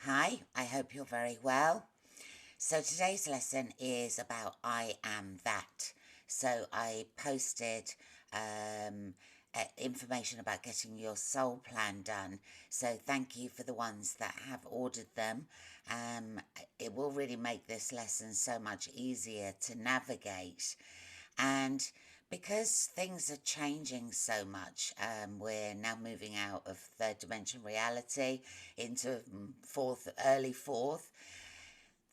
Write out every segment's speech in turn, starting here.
Hi, I hope you're very well. So today's lesson is about I am that. So I posted information about getting your soul plan done. So thank you for the ones that have ordered them. It will really make this lesson so much easier to navigate. And because things are changing so much, we're now moving out of third dimension reality into early fourth.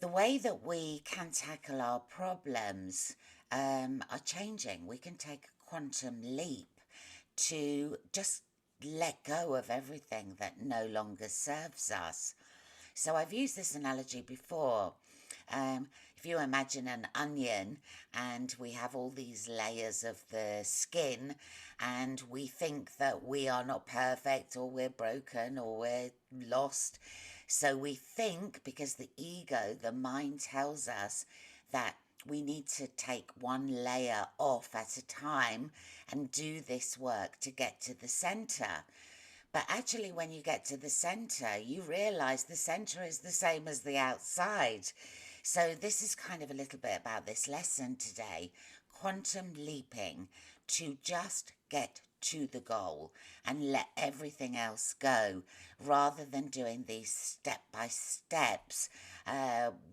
The way that we can tackle our problems are changing. We can take a quantum leap to just let go of everything that no longer serves us. So I've used this analogy before. Um, if you imagine an onion and we have all these layers of the skin, and we think that we are not perfect or we're broken or we're lost. So we think, because the ego, the mind tells us that we need to take one layer off at a time and do this work to get to the center. But actually, when you get to the center, you realize the center is the same as the outside. So, this is kind of a little bit about this lesson today, quantum leaping to just get to the goal and let everything else go, rather than doing these step by steps,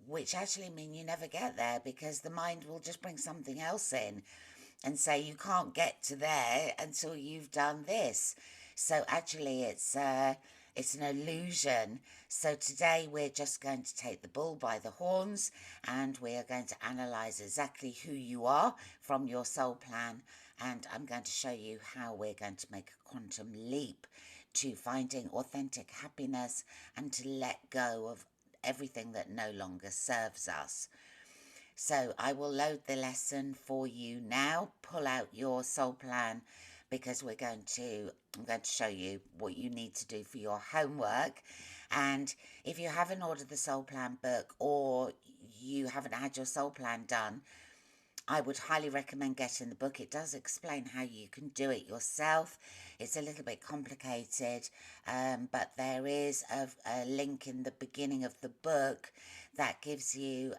which actually mean you never get there because the mind will just bring something else in and say you can't get to there until you've done this. So actually, it's an illusion. So today we're just going to take the bull by the horns, and we are going to analyze exactly who you are from your soul plan, and I'm going to show you how we're going to make a quantum leap to finding authentic happiness and to let go of everything that no longer serves us. So I will load the lesson for you now. Pull out your soul plan, because I'm going to show you what you need to do for your homework. And if you haven't ordered the soul plan book, or you haven't had your soul plan done, I would highly recommend getting the book. It does explain how you can do it yourself. It's a little bit complicated, but there is a link in the beginning of the book that gives you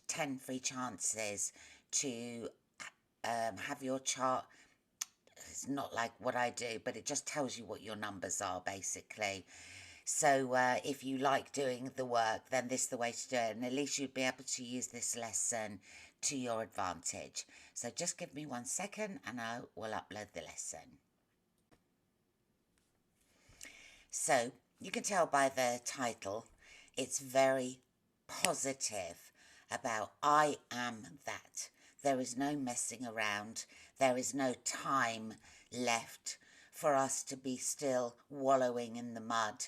10 free chances to have your chart. It's not like what I do, but it just tells you what your numbers are, basically. So if you like doing the work, then this is the way to do it, and at least you'd be able to use this lesson to your advantage. So just give me 1 second and I will upload the lesson. So you can tell by the title, it's very positive about I am that. There is no messing around. There is no time left for us to be still wallowing in the mud,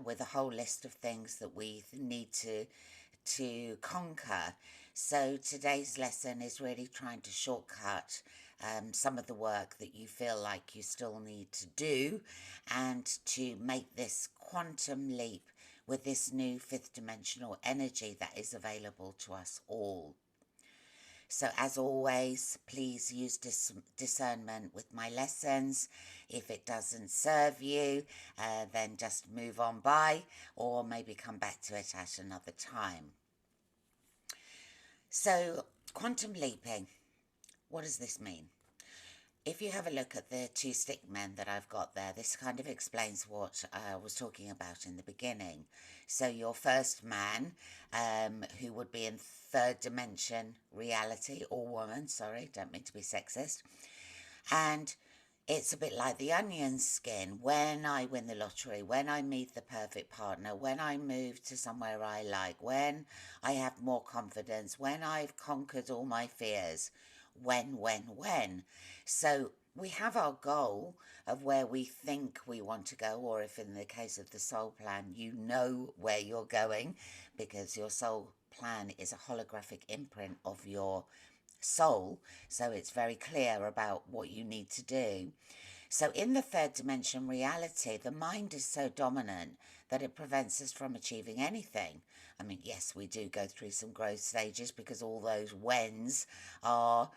with a whole list of things that we need to conquer. So today's lesson is really trying to shortcut some of the work that you feel like you still need to do, and to make this quantum leap with this new fifth dimensional energy that is available to us all. So as always, please use discernment with my lessons. If it doesn't serve you, then just move on by, or maybe come back to it at another time. So, quantum leaping, what does this mean? If you have a look at the two stick men that I've got there, this kind of explains what I was talking about in the beginning. So your first man, who would be in third dimension reality, or woman, sorry, don't mean to be sexist, and it's a bit like the onion skin. When I win the lottery, when I meet the perfect partner, when I move to somewhere I like, when I have more confidence, when I've conquered all my fears, when. So we have our goal of where we think we want to go, or if in the case of the soul plan, you know where you're going, because your soul plan is a holographic imprint of your soul, so it's very clear about what you need to do. So in the third dimension reality, the mind is so dominant that it prevents us from achieving anything. I mean, yes, we do go through some growth stages, because all those whens are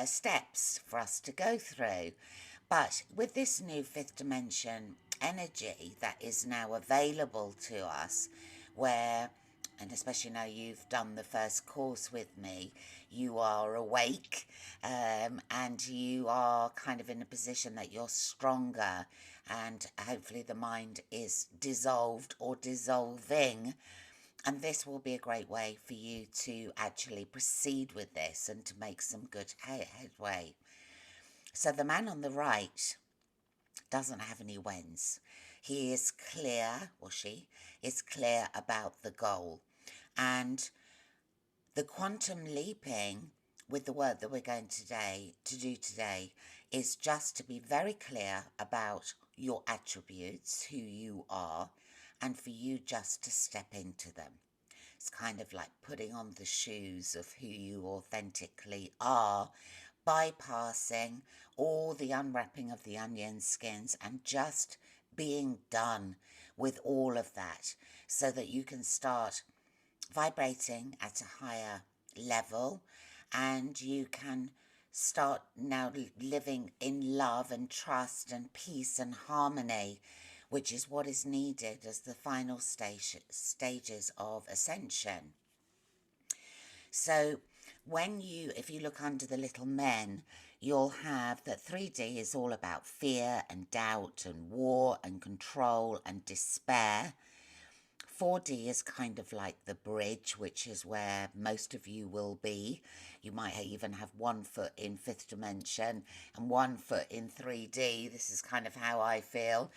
steps for us to go through. But with this new fifth dimension energy that is now available to us, where, and especially now you've done the first course with me, you are awake, and you are kind of in a position that you're stronger, and hopefully the mind is dissolved or dissolving. And this will be a great way for you to actually proceed with this and to make some good headway. So the man on the right doesn't have any whens. He is clear, or she is clear about the goal. And the quantum leaping with the work that we're going to do today is just to be very clear about your attributes, who you are, and for you just to step into them. It's kind of like putting on the shoes of who you authentically are, bypassing all the unwrapping of the onion skins and just being done with all of that so that you can start vibrating at a higher level, and you can start now living in love and trust and peace and harmony, which is what is needed as the final stages of ascension. So if you look under the little men, you'll have that 3D is all about fear and doubt and war and control and despair. 4D is kind of like the bridge, which is where most of you will be. You might even have 1 foot in 5th dimension and 1 foot in 3D. This is kind of how I feel,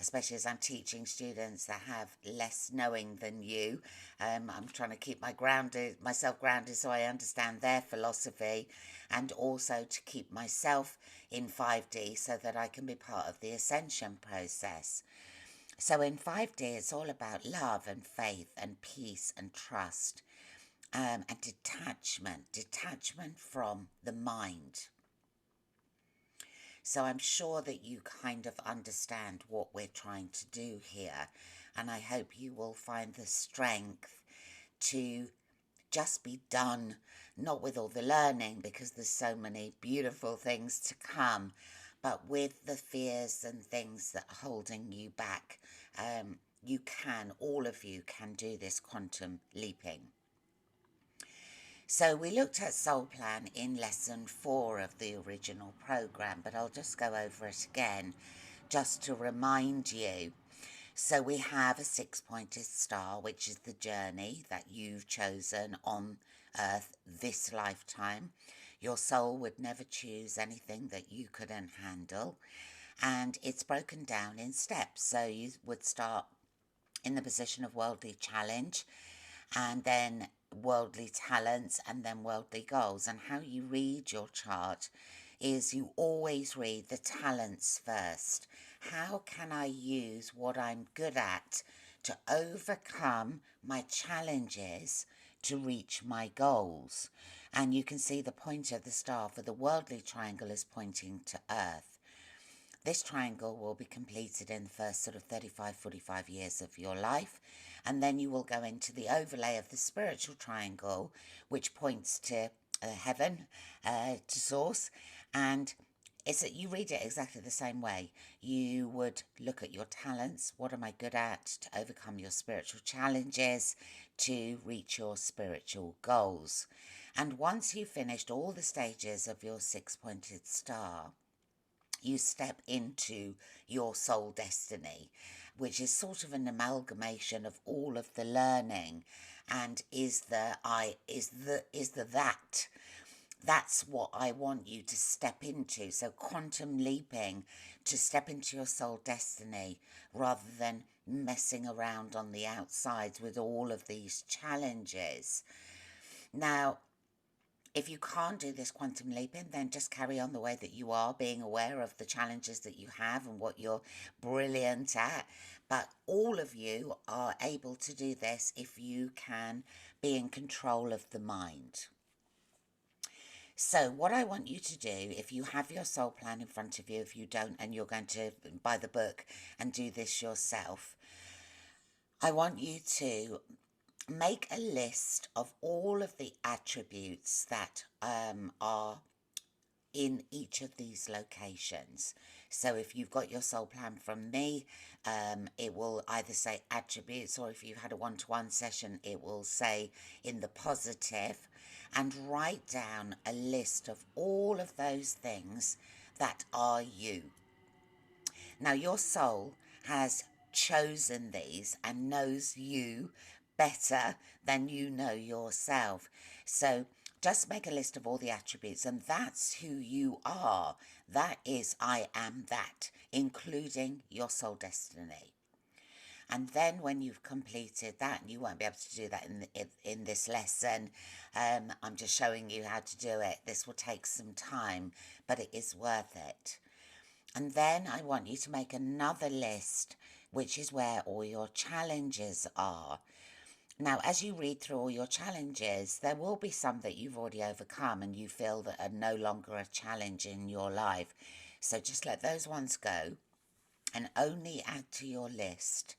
especially as I'm teaching students that have less knowing than you. I'm trying to keep myself grounded so I understand their philosophy, and also to keep myself in 5D so that I can be part of the ascension process. So in 5D, it's all about love and faith and peace and trust, and detachment from the mind. So I'm sure that you kind of understand what we're trying to do here, and I hope you will find the strength to just be done, not with all the learning, because there's so many beautiful things to come, but with the fears and things that are holding you back. All of you can do this quantum leaping. So we looked at Soul Plan in lesson 4 of the original program, but I'll just go over it again just to remind you. So we have a 6-pointed star, which is the journey that you've chosen on Earth this lifetime. Your soul would never choose anything that you couldn't handle. And it's broken down in steps. So you would start in the position of worldly challenge, and then worldly talents, and then worldly goals. And how you read your chart is you always read the talents first. How can I use what I'm good at to overcome my challenges to reach my goals? And you can see the pointer of the star for the worldly triangle is pointing to Earth. This triangle will be completed in the first sort of 35, 45 years of your life. And then you will go into the overlay of the spiritual triangle, which points to heaven, to source. And you read it exactly the same way. You would look at your talents. What am I good at to overcome your spiritual challenges, to reach your spiritual goals? And once you've finished all the stages of your 6-pointed star, you step into your soul destiny, which is sort of an amalgamation of all of the learning, and is the that. That's what I want you to step into. So quantum leaping, to step into your soul destiny rather than messing around on the outsides with all of these challenges. Now, if you can't do this quantum leaping, then just carry on the way that you are, being aware of the challenges that you have and what you're brilliant at. But all of you are able to do this if you can be in control of the mind. So what I want you to do, if you have your soul plan in front of you, if you don't and you're going to buy the book and do this yourself, I want you to make a list of all of the attributes that are in each of these locations. So if you've got your soul plan from me, it will either say attributes, or if you've had a one-to-one session, it will say in the positive, and write down a list of all of those things that are you. Now, your soul has chosen these and knows you better than you know yourself. So just make a list of all the attributes, and that's who you are. That is I am that, including your soul destiny. And then when you've completed that, and you won't be able to do that in this lesson, I'm just showing you how to do it. This will take some time, but it is worth it. And then I want you to make another list, which is where all your challenges are. Now, as you read through all your challenges, there will be some that you've already overcome and you feel that are no longer a challenge in your life. So just let those ones go and only add to your list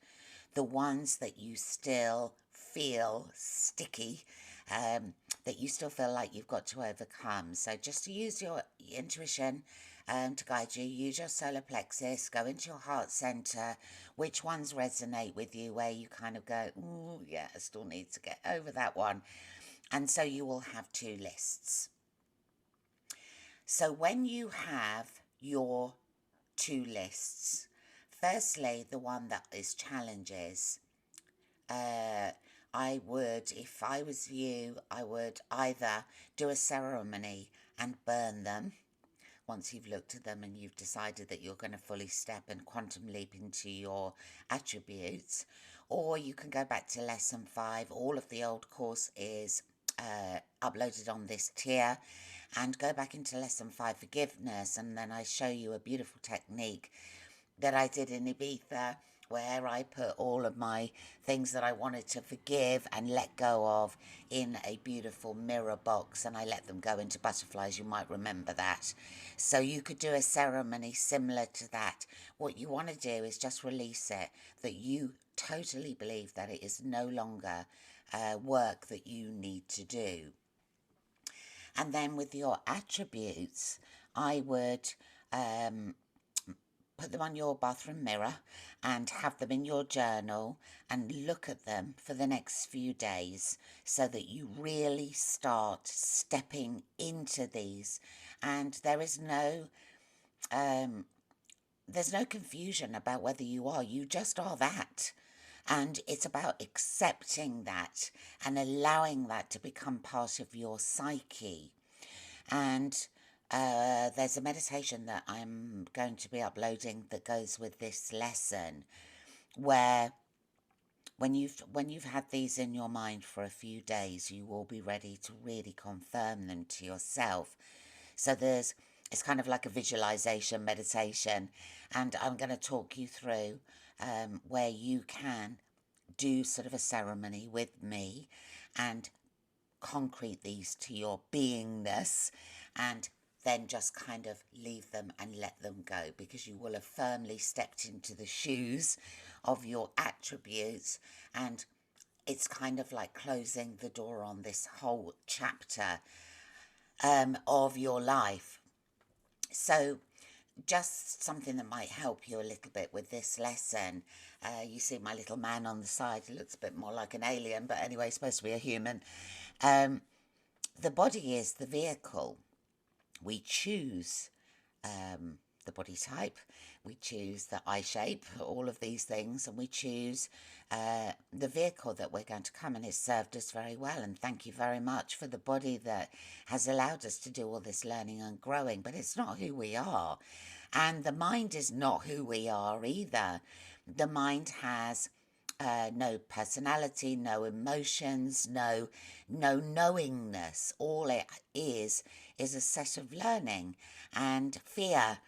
the ones that you still feel sticky, that you still feel like you've got to overcome. So just to use your intuition to guide you, use your solar plexus, go into your heart center, which ones resonate with you, where you kind of go, ooh, yeah, I still need to get over that one. And so you will have two lists. So when you have your two lists, firstly, the one that is challenges, I would, if I was you, I would either do a ceremony and burn them once you've looked at them and you've decided that you're going to fully step and quantum leap into your attributes, or you can go back to lesson 5. All of the old course is uploaded on this tier, and go back into lesson 5, forgiveness, and then I show you a beautiful technique that I did in Ibiza, where I put all of my things that I wanted to forgive and let go of in a beautiful mirror box, and I let them go into butterflies. You might remember that. So you could do a ceremony similar to that. What you want to do is just release it, that you totally believe that it is no longer work that you need to do. And then with your attributes, I would put them on your bathroom mirror and have them in your journal and look at them for the next few days, so that you really start stepping into these. And there's no confusion about whether you are. You just are that. And it's about accepting that and allowing that to become part of your psyche. And there's a meditation that I'm going to be uploading that goes with this lesson, where when you've had these in your mind for a few days, you will be ready to really confirm them to yourself. So it's kind of like a visualization meditation, and I'm going to talk you through where you can do sort of a ceremony with me and concrete these to your beingness, and then just kind of leave them and let them go, because you will have firmly stepped into the shoes of your attributes, and it's kind of like closing the door on this whole chapter of your life. So just something that might help you a little bit with this lesson. You see my little man on the side, he looks a bit more like an alien, but anyway, he's supposed to be a human. The body is the vehicle. We choose the body type, we choose the eye shape, all of these things, and we choose the vehicle that we're going to come, and it's served us very well. And thank you very much for the body that has allowed us to do all this learning and growing, but it's not who we are. And the mind is not who we are either. The mind has no personality, no emotions, no knowingness. All it is a set of learning and fear,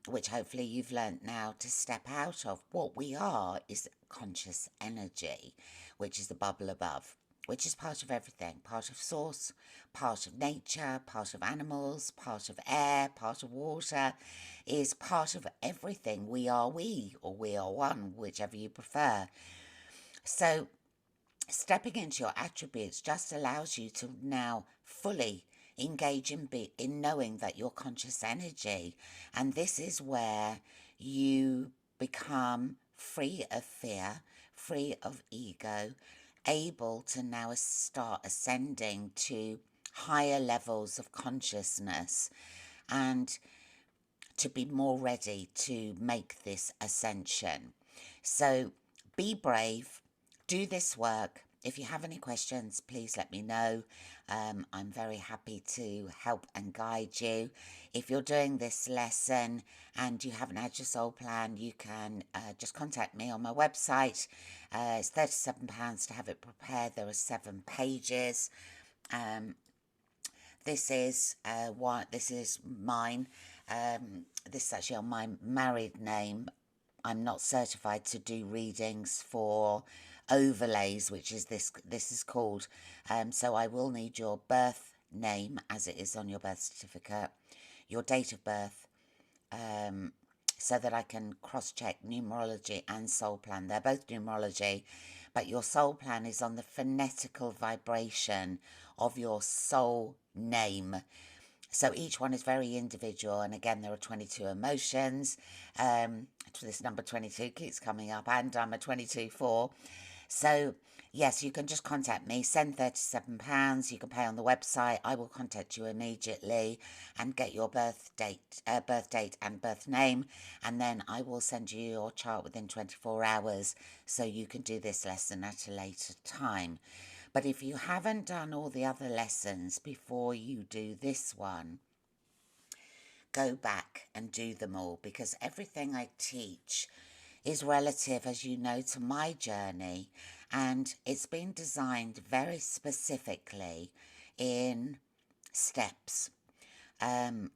which hopefully you've learnt now to step out of. What we are is conscious energy, which is the bubble above, which is part of everything, part of source, part of nature, part of animals, part of air, part of water, is part of everything. We are we, or we are one, whichever you prefer. So stepping into your attributes just allows you to now fully engage in knowing that you're conscious energy. And this is where you become free of fear, free of ego, able to now start ascending to higher levels of consciousness and to be more ready to make this ascension. So be brave, do this work. If you have any questions, please let me know. I'm very happy to help and guide you. If you're doing this lesson and you haven't had your soul plan, you can just contact me on my website. It's £37 to have it prepared. There are 7 pages. This is this is mine. This is actually on my married name. I'm not certified to do readings for overlays, which is this is called. So I will need your birth name as it is on your birth certificate, your date of birth, so that I can cross-check numerology and soul plan. They're both numerology, but your soul plan is on the phonetical vibration of your soul name. So each one is very individual, and again, there are 22 emotions. This number 22 keeps coming up, and I'm a 22-4. So yes, you can just contact me, send £37. You can pay on the website. I will contact you immediately and get your birth date and birth name, and then I will send you your chart within 24 hours so you can do this lesson at a later time. But if you haven't done all the other lessons before you do this one, go back and do them all, because everything I teach is relative, as you know, to my journey, and it's been designed very specifically in steps. And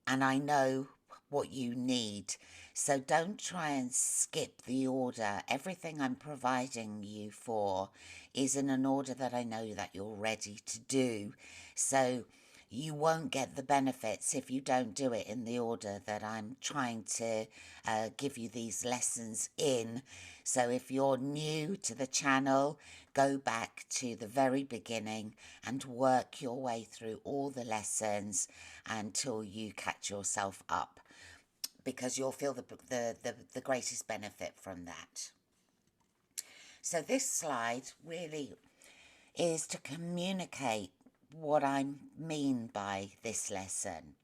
I know what you need. So don't try and skip the order. Everything I'm providing you for is in an order that I know that you're ready to do. So you won't get the benefits if you don't do it in the order that I'm trying to give you these lessons in. So if you're new to the channel, go back to the very beginning and work your way through all the lessons until you catch yourself up, because you'll feel the greatest benefit from that. So this slide really is to communicate what I mean by this lesson.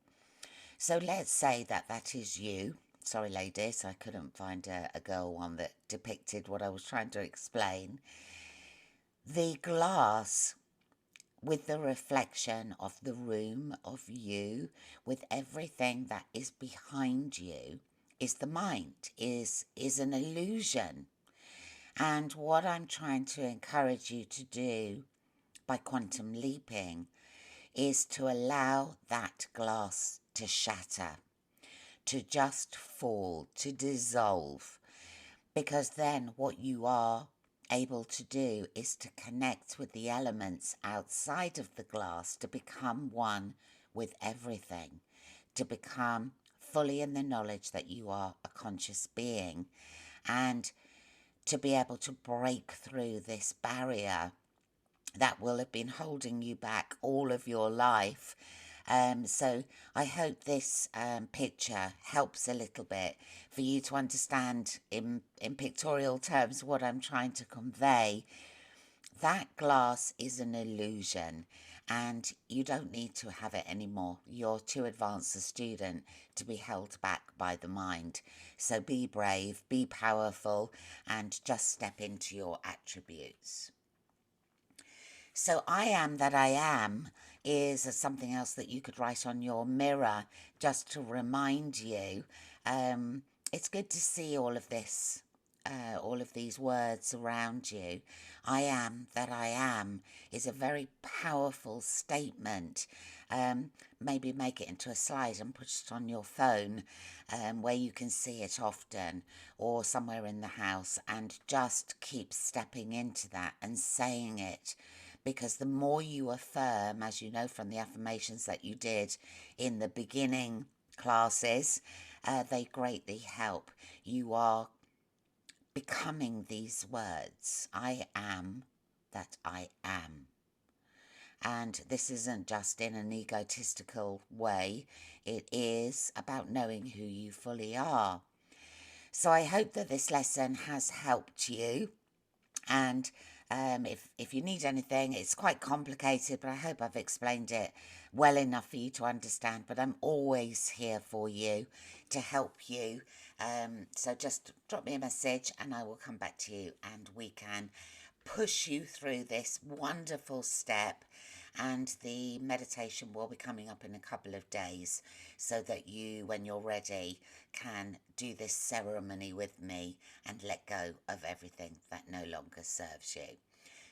So let's say that is you. Sorry, ladies, I couldn't find a girl one that depicted what I was trying to explain. The glass with the reflection of the room, of you, with everything that is behind you, is the mind, is an illusion. And what I'm trying to encourage you to do by quantum leaping is to allow that glass to shatter, to just fall, to dissolve, because then what you are able to do is to connect with the elements outside of the glass, to become one with everything, to become fully in the knowledge that you are a conscious being, and to be able to break through this barrier that will have been holding you back all of your life. So I hope this picture helps a little bit for you to understand in pictorial terms what I'm trying to convey. That glass is an illusion, and you don't need to have it anymore. You're too advanced a student to be held back by the mind. So be brave, be powerful, and just step into your attributes. So I am that I am is something else that you could write on your mirror just to remind you. It's good to see all of this, all of these words around you. I am that I am is a very powerful statement. Maybe make it into a slide and put it on your phone where you can see it often, or somewhere in the house, and just keep stepping into that and saying it. Because the more you affirm, as you know from the affirmations that you did in the beginning classes, they greatly help. You are becoming these words. I am that I am. And this isn't just in an egotistical way, it is about knowing who you fully are. So I hope that this lesson has helped you. And if you need anything, it's quite complicated, but I hope I've explained it well enough for you to understand. But I'm always here for you to help you. So just drop me a message and I will come back to you and we can push you through this wonderful step. And the meditation will be coming up in a couple of days so that you, when you're ready, can do this ceremony with me and let go of everything that no longer serves you.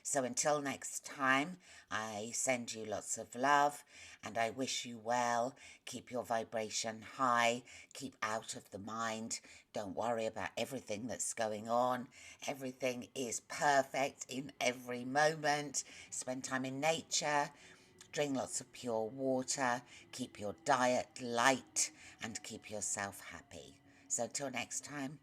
So until next time, I send you lots of love and I wish you well. Keep your vibration high, keep out of the mind. Don't worry about everything that's going on. Everything is perfect in every moment. Spend time in nature, drink lots of pure water, keep your diet light and keep yourself happy. So until next time,